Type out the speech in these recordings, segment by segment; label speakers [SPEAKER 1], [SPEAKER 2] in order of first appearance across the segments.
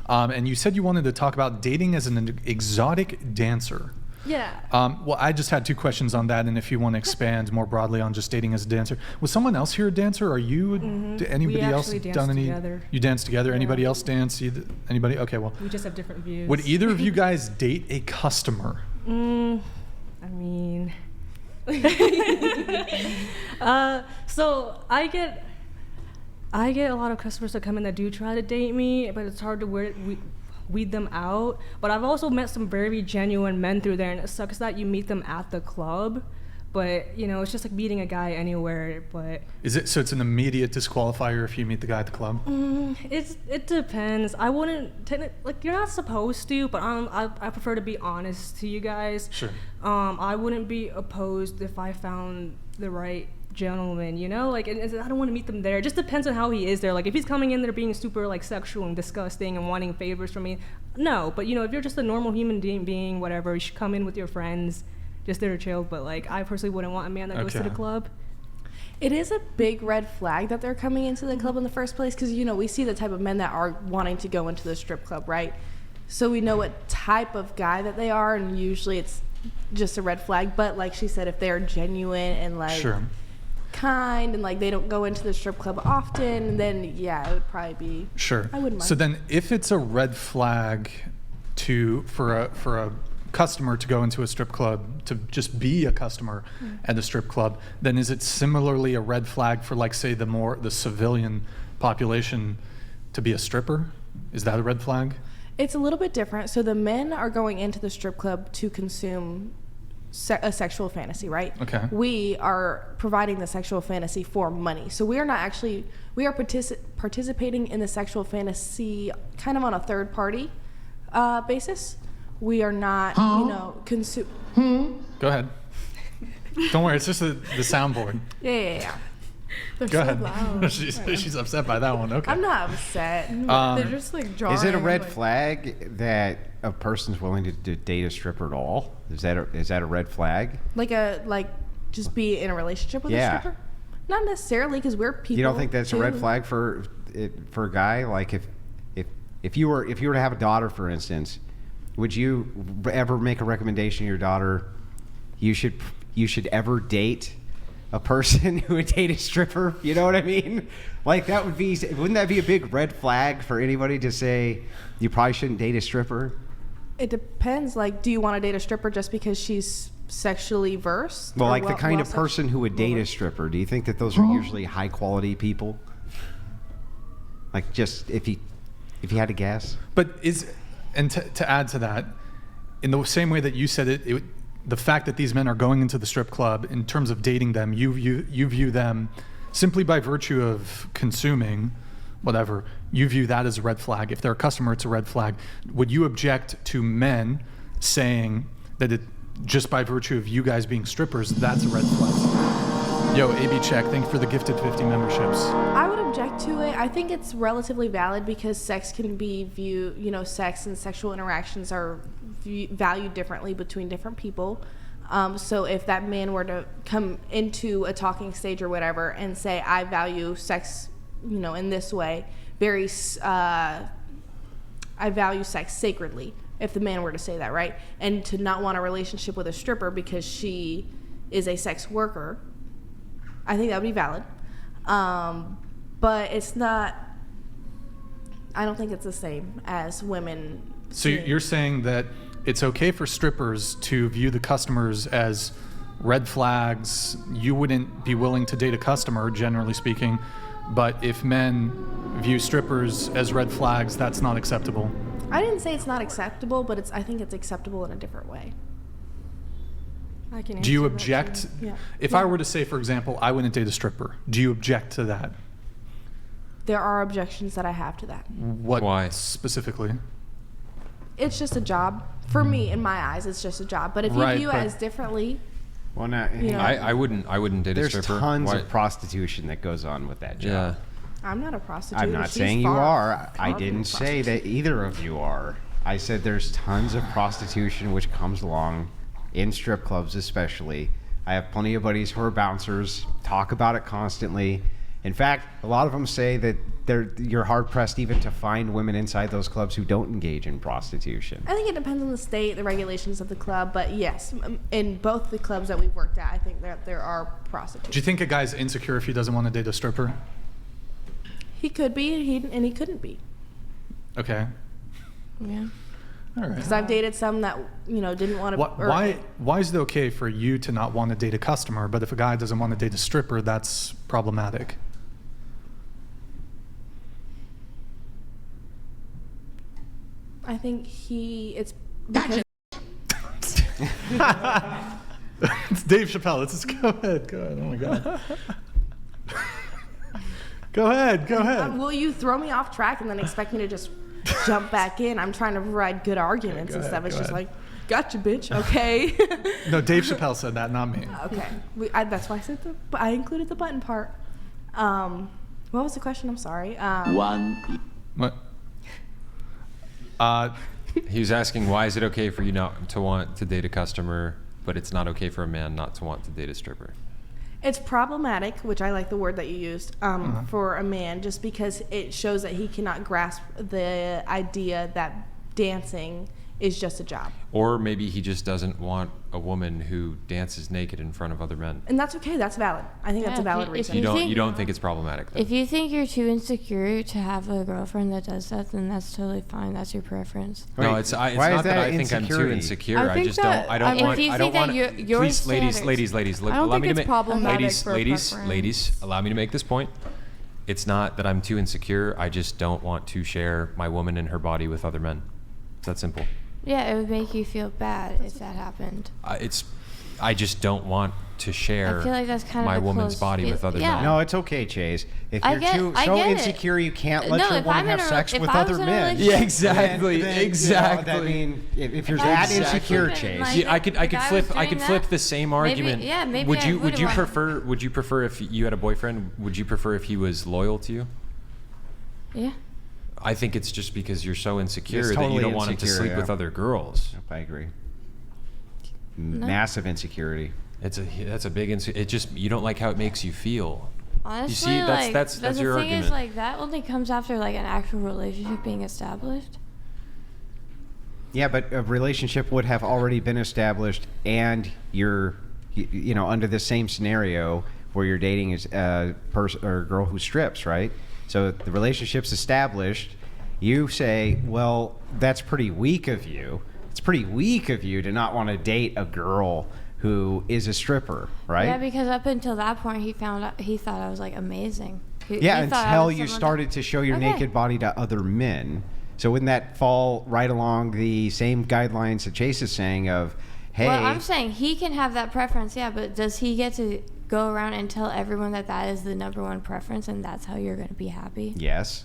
[SPEAKER 1] And you said you wanted to talk about dating as an exotic dancer.
[SPEAKER 2] Yeah.
[SPEAKER 1] Well, I just had 2 questions on that, and if you want to expand more broadly on just dating as a dancer. Was someone else here a dancer? Are you? Anybody else done any?
[SPEAKER 2] Together.
[SPEAKER 1] You danced together. Yeah. Anybody else dance? Anybody? Okay, well.
[SPEAKER 2] We just have different views.
[SPEAKER 1] Would either of you guys date a customer?
[SPEAKER 2] I mean, so I get a lot of customers that come in that do try to date me, but it's hard to weed them out. But I've also met some very genuine men through there, and it sucks that you meet them at the club. But, you know, it's just like meeting a guy anywhere. But
[SPEAKER 1] is it so? It's an immediate disqualifier if you meet the guy at the club.
[SPEAKER 2] It depends. I wouldn't like, you're not supposed to, but I prefer to be honest to you guys.
[SPEAKER 1] Sure.
[SPEAKER 2] I wouldn't be opposed if I found the right gentleman, you know, like, and I don't want to meet them there. It just depends on how he is there. Like, if he's coming in there being super like sexual and disgusting and wanting favors from me, no. But, you know, if you're just a normal human being, whatever, you should come in with your friends, just there to chill. But like, I personally wouldn't want a man that goes to the club.
[SPEAKER 3] It is a big red flag that they're coming into the club in the first place, because, you know, we see the type of men that are wanting to go into the strip club, right? So we know what type of guy that they are, and usually it's just a red flag. But like she said, if they're genuine and like kind and like they don't go into the strip club often, then yeah, it would probably be
[SPEAKER 1] sure.
[SPEAKER 3] I wouldn't mind.
[SPEAKER 1] So then, if it's a red flag for a customer to go into a strip club, to just be a customer at a strip club, then is it similarly a red flag for, like, say, the civilian population to be a stripper? Is that a red flag?
[SPEAKER 3] It's a little bit different. So the men are going into the strip club to consume a sexual fantasy, right?
[SPEAKER 1] Okay.
[SPEAKER 3] We are providing the sexual fantasy for money. So we are not actually, we are participating in the sexual fantasy kind of on a third party basis. We are not, you know,
[SPEAKER 1] Go ahead. Don't worry, it's just the soundboard.
[SPEAKER 3] Yeah.
[SPEAKER 2] They're
[SPEAKER 1] Go
[SPEAKER 2] so
[SPEAKER 1] ahead.
[SPEAKER 2] loud.
[SPEAKER 1] She's upset by that one. Okay.
[SPEAKER 3] I'm not upset.
[SPEAKER 2] They're just like jarring.
[SPEAKER 4] Is it a red flag that a person's willing to date a stripper at all? Is that a red flag?
[SPEAKER 3] Like just be in a relationship with a stripper? Not necessarily, because we're people.
[SPEAKER 4] You don't think that's a red flag for a guy? Like if you were to have a daughter, for instance, would you ever make a recommendation to your daughter you should ever date a person who would date a stripper? You know what I mean? Like, wouldn't that be a big red flag for anybody to say you probably shouldn't date a stripper?
[SPEAKER 3] It depends. Like, do you want to date a stripper just because she's sexually versed?
[SPEAKER 4] Well, like the kind of person who would date a stripper, do you think that those are usually high quality people? Like, just if you had to guess.
[SPEAKER 1] But to add to that, in the same way that you said it, the fact that these men are going into the strip club, in terms of dating them, you view them simply by virtue of consuming whatever, you view that as a red flag. If they're a customer, it's a red flag. Would you object to men saying that it, just by virtue of you guys being strippers, that's a red flag? Yo, AB Check, thank you for the gifted 50 memberships.
[SPEAKER 3] I would object to it. I think it's relatively valid because sex can be viewed, you know, sex and sexual interactions are valued differently between different people. So if that man were to come into a talking stage or whatever and say, I value sex, you know, in this way, I value sex sacredly, if the man were to say that, right? And to not want a relationship with a stripper because she is a sex worker, I think that would be valid. But it's not, I don't think it's the same as women.
[SPEAKER 1] So you're saying that it's okay for strippers to view the customers as red flags. You wouldn't be willing to date a customer, generally speaking, but if men view strippers as red flags, that's not acceptable.
[SPEAKER 3] I didn't say it's not acceptable, but I think it's acceptable in a different way.
[SPEAKER 1] Do you object?
[SPEAKER 3] Yeah.
[SPEAKER 1] If I were to say, for example, I wouldn't date a stripper, do you object to that?
[SPEAKER 3] There are objections that I have to that.
[SPEAKER 1] Why specifically?
[SPEAKER 3] It's just a job. For me, in my eyes, it's just a job. But if you view it as differently,
[SPEAKER 4] well, not,
[SPEAKER 3] you know,
[SPEAKER 5] I wouldn't date a stripper.
[SPEAKER 4] There's tons of prostitution that goes on with that job.
[SPEAKER 5] Yeah.
[SPEAKER 3] I'm not a prostitute.
[SPEAKER 4] I'm not saying you are. I didn't say that either of you are. I said there's tons of prostitution which comes along in strip clubs, especially. I have plenty of buddies who are bouncers, talk about it constantly. In fact, a lot of them say that you're hard pressed even to find women inside those clubs who don't engage in prostitution.
[SPEAKER 3] I think it depends on the state, the regulations of the club, but yes, in both the clubs that we've worked at, I think that there are prostitutes.
[SPEAKER 1] Do you think a guy's insecure if he doesn't want to date a stripper?
[SPEAKER 3] He could be, and he couldn't be.
[SPEAKER 1] Okay.
[SPEAKER 3] Yeah.
[SPEAKER 1] All right.
[SPEAKER 3] Because I've dated some that didn't want to.
[SPEAKER 1] Why is it okay for you to not want to date a customer, but if a guy doesn't want to date a stripper, that's problematic?
[SPEAKER 3] I think it's because
[SPEAKER 1] It's Dave Chappelle. Let's just go ahead. Go ahead. Oh my god. Go ahead.
[SPEAKER 3] will you throw me off track and then expect me to just jump back in? I'm trying to provide good arguments and stuff. It's just like, gotcha, bitch. Okay.
[SPEAKER 1] No, Dave Chappelle said that, not me.
[SPEAKER 3] Okay. That's why I said I included the button part. What was the question? I'm sorry.
[SPEAKER 1] What?
[SPEAKER 5] He was asking, why is it okay for you not to want to date a customer, but it's not okay for a man not to want to date a stripper?
[SPEAKER 3] It's problematic, which I like the word that you used, for a man, just because it shows that he cannot grasp the idea that dancing is just a job.
[SPEAKER 5] Or maybe he just doesn't want a woman who dances naked in front of other men.
[SPEAKER 3] And that's okay. That's valid. I think that's a valid reason.
[SPEAKER 5] You don't think it's problematic, though?
[SPEAKER 6] If you think you're too insecure to have a girlfriend that does that, then that's totally fine. That's your preference.
[SPEAKER 5] No, it's not that I think I'm too insecure. I just don't. I don't want.
[SPEAKER 6] If you think that your
[SPEAKER 5] please,
[SPEAKER 6] standards,
[SPEAKER 5] ladies.
[SPEAKER 7] I don't think it's problematic for a preference.
[SPEAKER 5] Ladies, allow me to make this point. It's not that I'm too insecure. I just don't want to share my woman and her body with other men. It's that simple.
[SPEAKER 6] Yeah, it would make you feel bad if that happened.
[SPEAKER 5] I just don't want to share
[SPEAKER 6] I feel like that's kind
[SPEAKER 5] my
[SPEAKER 6] of a
[SPEAKER 5] woman's
[SPEAKER 6] close
[SPEAKER 5] body with other men.
[SPEAKER 4] No, it's okay, Chase. If
[SPEAKER 6] I
[SPEAKER 4] you're
[SPEAKER 6] get-
[SPEAKER 4] too
[SPEAKER 6] I
[SPEAKER 4] so
[SPEAKER 6] get it.
[SPEAKER 4] insecure you can't let
[SPEAKER 6] No,
[SPEAKER 4] your
[SPEAKER 6] if
[SPEAKER 4] woman
[SPEAKER 6] I'm in
[SPEAKER 4] have
[SPEAKER 6] a-
[SPEAKER 4] sex
[SPEAKER 6] if
[SPEAKER 4] with
[SPEAKER 6] I
[SPEAKER 4] other
[SPEAKER 6] was in a
[SPEAKER 4] men.
[SPEAKER 6] relationship-
[SPEAKER 5] Yeah, exactly,
[SPEAKER 4] then,
[SPEAKER 5] exactly.
[SPEAKER 4] I mean, if you're that insecure, Chase.
[SPEAKER 6] Like,
[SPEAKER 5] See, I could
[SPEAKER 6] if I was doing
[SPEAKER 5] flip
[SPEAKER 6] that,
[SPEAKER 5] the same argument.
[SPEAKER 6] maybe
[SPEAKER 5] would
[SPEAKER 6] I
[SPEAKER 5] you
[SPEAKER 6] would've wanted-
[SPEAKER 5] would you prefer if you had a boyfriend? Would you prefer if he was loyal to you?
[SPEAKER 6] Yeah.
[SPEAKER 5] I think it's just because you're so insecure
[SPEAKER 4] It's
[SPEAKER 5] that
[SPEAKER 4] totally
[SPEAKER 5] you don't want him to
[SPEAKER 4] insecure,
[SPEAKER 5] sleep
[SPEAKER 4] yeah.
[SPEAKER 5] with other girls.
[SPEAKER 4] Yep, I agree. Massive insecurity.
[SPEAKER 5] That's a big it just you don't like how it makes you feel.
[SPEAKER 6] Honestly,
[SPEAKER 5] see, that's
[SPEAKER 6] the
[SPEAKER 5] your
[SPEAKER 6] thing is,
[SPEAKER 5] argument.
[SPEAKER 6] like, that only comes after, like, an actual relationship being established.
[SPEAKER 4] Yeah, but a relationship would have already been established, and you're, under the same scenario where you're dating a person or a girl who strips, right? So the relationship's established. You say, well, that's pretty weak of you. It's pretty weak of you to not want to date a girl who is a stripper, right?
[SPEAKER 6] Yeah, because up until that point, he thought I was, like, amazing. He thought I
[SPEAKER 4] Until
[SPEAKER 6] was
[SPEAKER 4] you
[SPEAKER 6] someone-
[SPEAKER 4] started to show your
[SPEAKER 6] Okay.
[SPEAKER 4] naked body to other men. So wouldn't that fall right along the same guidelines that Chase is saying of, hey...
[SPEAKER 6] Well, I'm saying he can have that preference, yeah, but does he get to go around and tell everyone that is the number one preference and that's how you're going to be happy?
[SPEAKER 4] Yes.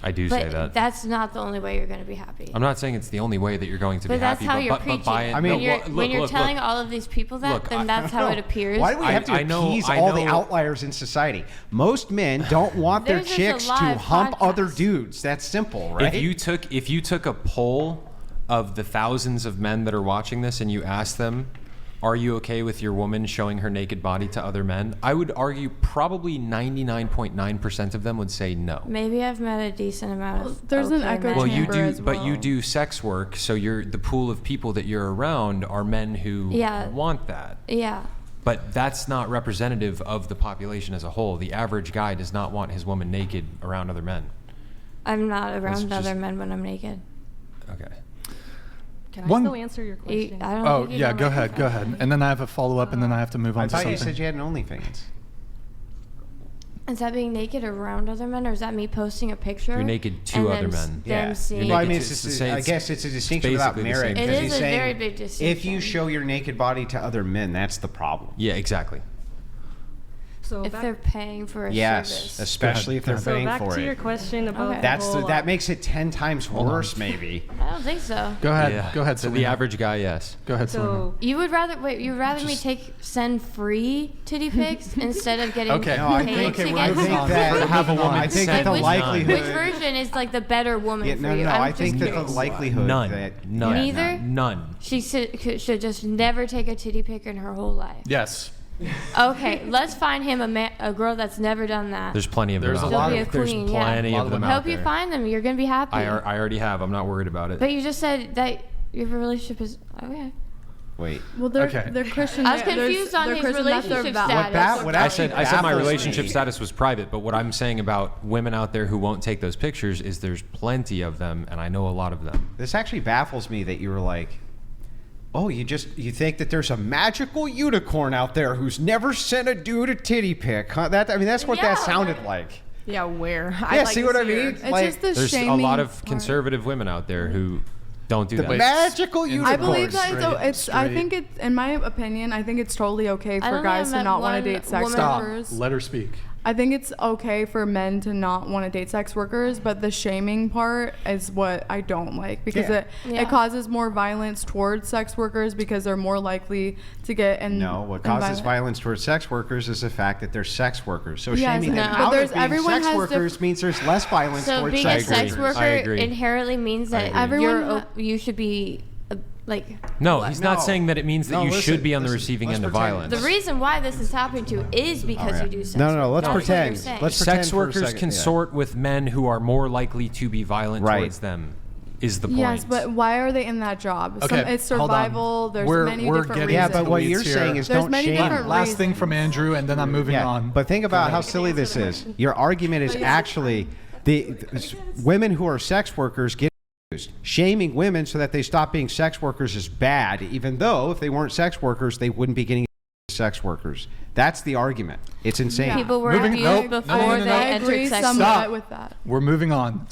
[SPEAKER 5] I do say
[SPEAKER 6] But
[SPEAKER 5] that.
[SPEAKER 6] that's not the only way you're going to be happy.
[SPEAKER 5] I'm not saying it's the only way that you're going to
[SPEAKER 6] But
[SPEAKER 5] be
[SPEAKER 6] that's
[SPEAKER 5] happy.
[SPEAKER 6] how you're
[SPEAKER 5] but
[SPEAKER 6] preaching.
[SPEAKER 5] by it,
[SPEAKER 4] I mean,
[SPEAKER 6] when you're telling all of these people that,
[SPEAKER 5] Look,
[SPEAKER 6] then that's how it appears.
[SPEAKER 4] Why do we have to
[SPEAKER 5] I know-
[SPEAKER 4] appease
[SPEAKER 5] I
[SPEAKER 4] all the
[SPEAKER 5] know-
[SPEAKER 4] outliers in society? Most men don't want their
[SPEAKER 6] There's just a
[SPEAKER 4] chicks to
[SPEAKER 6] live
[SPEAKER 4] hump
[SPEAKER 6] podcast.
[SPEAKER 4] other dudes. That's simple, right?
[SPEAKER 5] If you took a poll of the thousands of men that are watching this and you asked them, are you okay with your woman showing her naked body to other men? I would argue probably 99.9% of them would say no.
[SPEAKER 6] Maybe I've met a decent amount of.
[SPEAKER 7] There's an
[SPEAKER 6] okay
[SPEAKER 7] echo
[SPEAKER 6] men.
[SPEAKER 5] Well, you
[SPEAKER 7] chamber
[SPEAKER 5] do,
[SPEAKER 7] as
[SPEAKER 5] but you
[SPEAKER 7] well.
[SPEAKER 5] do sex work, so the pool of people that you're around are men who
[SPEAKER 6] Yeah.
[SPEAKER 5] want that.
[SPEAKER 6] Yeah.
[SPEAKER 5] But that's not representative of the population as a whole. The average guy does not want his woman naked around other men.
[SPEAKER 6] I'm not around
[SPEAKER 5] just-
[SPEAKER 6] other men when I'm naked.
[SPEAKER 5] Okay.
[SPEAKER 2] Can I
[SPEAKER 1] One-
[SPEAKER 2] still answer your question?
[SPEAKER 6] I don't
[SPEAKER 1] Oh,
[SPEAKER 6] think you
[SPEAKER 1] yeah,
[SPEAKER 6] know
[SPEAKER 1] go
[SPEAKER 6] my
[SPEAKER 1] ahead.
[SPEAKER 6] profession.
[SPEAKER 1] And then I have a follow-up, and then I have to move on
[SPEAKER 4] I
[SPEAKER 1] to
[SPEAKER 4] thought
[SPEAKER 1] something.
[SPEAKER 4] you said you had an OnlyFans.
[SPEAKER 6] Is that being naked around other men, or is that me posting a picture?
[SPEAKER 5] You're naked to
[SPEAKER 6] and
[SPEAKER 5] other
[SPEAKER 6] then
[SPEAKER 5] men.
[SPEAKER 6] Them seeing.
[SPEAKER 4] Well, I
[SPEAKER 5] naked
[SPEAKER 4] mean,
[SPEAKER 5] to-
[SPEAKER 4] it's
[SPEAKER 5] it's
[SPEAKER 4] just,
[SPEAKER 5] the same-
[SPEAKER 4] I guess it's a distinction
[SPEAKER 5] it's
[SPEAKER 4] without
[SPEAKER 5] basically the
[SPEAKER 4] merit.
[SPEAKER 5] same.
[SPEAKER 6] It
[SPEAKER 4] because
[SPEAKER 6] is
[SPEAKER 4] he's
[SPEAKER 6] a
[SPEAKER 4] saying
[SPEAKER 6] very big
[SPEAKER 4] if you
[SPEAKER 6] distinction.
[SPEAKER 4] show your naked body to other men, that's the problem.
[SPEAKER 5] Yeah, exactly.
[SPEAKER 2] So
[SPEAKER 6] if
[SPEAKER 2] back,
[SPEAKER 6] they're paying for a
[SPEAKER 4] Yes,
[SPEAKER 6] service.
[SPEAKER 4] especially if they're
[SPEAKER 2] so
[SPEAKER 4] paying
[SPEAKER 2] back
[SPEAKER 4] for
[SPEAKER 2] to your
[SPEAKER 4] it.
[SPEAKER 2] question about
[SPEAKER 6] Okay.
[SPEAKER 2] the whole,
[SPEAKER 4] That makes it 10 times worse, maybe.
[SPEAKER 6] I don't think so.
[SPEAKER 1] Go ahead.
[SPEAKER 5] Yeah.
[SPEAKER 1] Go ahead,
[SPEAKER 5] So the
[SPEAKER 1] Selena.
[SPEAKER 5] average guy, yes.
[SPEAKER 1] Go ahead, Selena.
[SPEAKER 2] So
[SPEAKER 6] You would rather me send free titty pics instead of getting
[SPEAKER 1] Okay.
[SPEAKER 4] No, I
[SPEAKER 6] paid
[SPEAKER 4] think,
[SPEAKER 6] to
[SPEAKER 1] we're
[SPEAKER 6] get.
[SPEAKER 4] I
[SPEAKER 1] moving
[SPEAKER 4] think
[SPEAKER 1] on.
[SPEAKER 4] that
[SPEAKER 1] Have a woman
[SPEAKER 4] I think that
[SPEAKER 5] send
[SPEAKER 4] the
[SPEAKER 5] which-
[SPEAKER 4] likelihood.
[SPEAKER 6] Which version is like the better woman
[SPEAKER 4] Yeah,
[SPEAKER 6] for
[SPEAKER 4] no,
[SPEAKER 6] you?
[SPEAKER 4] no,
[SPEAKER 6] I'm
[SPEAKER 4] I
[SPEAKER 6] just
[SPEAKER 4] think that the
[SPEAKER 6] curious.
[SPEAKER 4] likelihood
[SPEAKER 5] None.
[SPEAKER 4] that
[SPEAKER 5] None.
[SPEAKER 6] Neither?
[SPEAKER 5] None.
[SPEAKER 6] She should just never take a titty pic in her whole life.
[SPEAKER 1] Yes.
[SPEAKER 6] Okay, let's find him a girl that's never done that.
[SPEAKER 5] There's plenty of them.
[SPEAKER 1] There's a
[SPEAKER 5] out
[SPEAKER 1] lot
[SPEAKER 5] there.
[SPEAKER 1] of
[SPEAKER 6] There's queen, yeah.
[SPEAKER 5] Plenty of them out
[SPEAKER 6] Help
[SPEAKER 5] there.
[SPEAKER 6] you find them. You're gonna be happy.
[SPEAKER 5] I already have. I'm not worried about it.
[SPEAKER 6] But you just said that your relationship is okay.
[SPEAKER 4] Wait.
[SPEAKER 7] Well, they're
[SPEAKER 1] Okay.
[SPEAKER 7] they're Christian.
[SPEAKER 6] I was
[SPEAKER 7] There's-
[SPEAKER 6] confused on
[SPEAKER 7] they're
[SPEAKER 6] his
[SPEAKER 7] Christian, that's their
[SPEAKER 6] relationship
[SPEAKER 7] value.
[SPEAKER 6] status.
[SPEAKER 4] What
[SPEAKER 5] I
[SPEAKER 4] actually
[SPEAKER 5] said my
[SPEAKER 4] baffles
[SPEAKER 5] relationship
[SPEAKER 4] me-
[SPEAKER 5] status was private, but what I'm saying about women out there who won't take those pictures is there's plenty of them, and I know a lot of them.
[SPEAKER 4] This actually baffles me that you were like, oh, you think that there's a magical unicorn out there who's never sent a dude a titty pic. Huh? That's what that
[SPEAKER 6] Yeah.
[SPEAKER 4] sounded like.
[SPEAKER 3] Yeah, where?
[SPEAKER 4] Yeah, see what I mean?
[SPEAKER 7] It's
[SPEAKER 4] Like,
[SPEAKER 7] just the
[SPEAKER 5] There's
[SPEAKER 7] shaming
[SPEAKER 5] a lot of
[SPEAKER 7] part.
[SPEAKER 5] conservative women out there who don't do
[SPEAKER 4] the
[SPEAKER 5] that.
[SPEAKER 4] magical unicorn.
[SPEAKER 7] I believe that it's I
[SPEAKER 1] straight.
[SPEAKER 7] think it's, in my opinion, I think it's totally okay
[SPEAKER 6] I
[SPEAKER 7] for
[SPEAKER 6] don't
[SPEAKER 7] guys
[SPEAKER 6] think
[SPEAKER 7] to
[SPEAKER 6] I
[SPEAKER 7] not
[SPEAKER 6] met
[SPEAKER 7] want to
[SPEAKER 6] one
[SPEAKER 7] date sex
[SPEAKER 6] woman-
[SPEAKER 1] Stop.
[SPEAKER 7] workers.
[SPEAKER 1] Let her speak.
[SPEAKER 7] I think it's okay for men to not want to date sex workers, but the shaming part is what I don't like because
[SPEAKER 6] Yeah.
[SPEAKER 7] it causes more violence towards sex workers because they're more likely to get in.
[SPEAKER 4] No, what
[SPEAKER 7] in
[SPEAKER 4] causes violence towards sex workers is the fact that they're sex workers. So
[SPEAKER 7] Yes,
[SPEAKER 4] shaming them
[SPEAKER 6] no.
[SPEAKER 7] But
[SPEAKER 4] out
[SPEAKER 7] there's-
[SPEAKER 4] of being
[SPEAKER 7] everyone
[SPEAKER 4] sex
[SPEAKER 7] has
[SPEAKER 4] workers means there's less violence
[SPEAKER 6] So
[SPEAKER 4] towards
[SPEAKER 6] being
[SPEAKER 4] sex
[SPEAKER 6] a sex
[SPEAKER 4] workers.
[SPEAKER 6] worker
[SPEAKER 5] I agree.
[SPEAKER 6] inherently means that
[SPEAKER 5] agree.
[SPEAKER 7] Everyone
[SPEAKER 6] you should be like.
[SPEAKER 5] No, he's not
[SPEAKER 4] No.
[SPEAKER 5] saying that it means that
[SPEAKER 4] No,
[SPEAKER 5] you
[SPEAKER 4] listen,
[SPEAKER 5] should be on the
[SPEAKER 4] listen,
[SPEAKER 5] receiving
[SPEAKER 4] let's
[SPEAKER 5] end of
[SPEAKER 4] pretend-
[SPEAKER 5] violence.
[SPEAKER 6] The reason why this is happening to you is because you do sex.
[SPEAKER 4] No, let's
[SPEAKER 6] That's what
[SPEAKER 4] pretend.
[SPEAKER 6] you're saying.
[SPEAKER 4] Let's pretend
[SPEAKER 5] Sex
[SPEAKER 4] for a
[SPEAKER 5] workers
[SPEAKER 4] second.
[SPEAKER 5] consort with men who are more likely to be violent
[SPEAKER 4] Right.
[SPEAKER 5] towards them. Is the point?
[SPEAKER 7] Yes, but why are they in that job?
[SPEAKER 1] Okay,
[SPEAKER 7] It's
[SPEAKER 1] hold on.
[SPEAKER 7] survival. There's
[SPEAKER 1] We're
[SPEAKER 7] many
[SPEAKER 1] getting
[SPEAKER 7] different
[SPEAKER 1] into
[SPEAKER 7] reasons.
[SPEAKER 4] Yeah, but what
[SPEAKER 1] weeds
[SPEAKER 4] you're
[SPEAKER 1] here.
[SPEAKER 4] saying is
[SPEAKER 7] There's
[SPEAKER 4] don't
[SPEAKER 7] many
[SPEAKER 4] shame.
[SPEAKER 7] different
[SPEAKER 1] Last thing
[SPEAKER 7] reasons.
[SPEAKER 1] from Andrew, and then I'm moving
[SPEAKER 4] Yeah,
[SPEAKER 1] on.
[SPEAKER 4] but think about how silly this is. Your argument is actually the women who are sex workers get used. Shaming women so that they stop being sex workers is bad, even though if they weren't sex workers, they wouldn't be getting sex workers. That's the argument. It's insane.
[SPEAKER 6] People were
[SPEAKER 1] Moving-
[SPEAKER 6] abused
[SPEAKER 1] nope. No,
[SPEAKER 6] before
[SPEAKER 1] no, no, no.
[SPEAKER 6] they
[SPEAKER 7] I
[SPEAKER 6] entered
[SPEAKER 7] agree
[SPEAKER 6] sex.
[SPEAKER 7] somewhat
[SPEAKER 1] Stop.
[SPEAKER 7] with that.
[SPEAKER 1] We're moving on.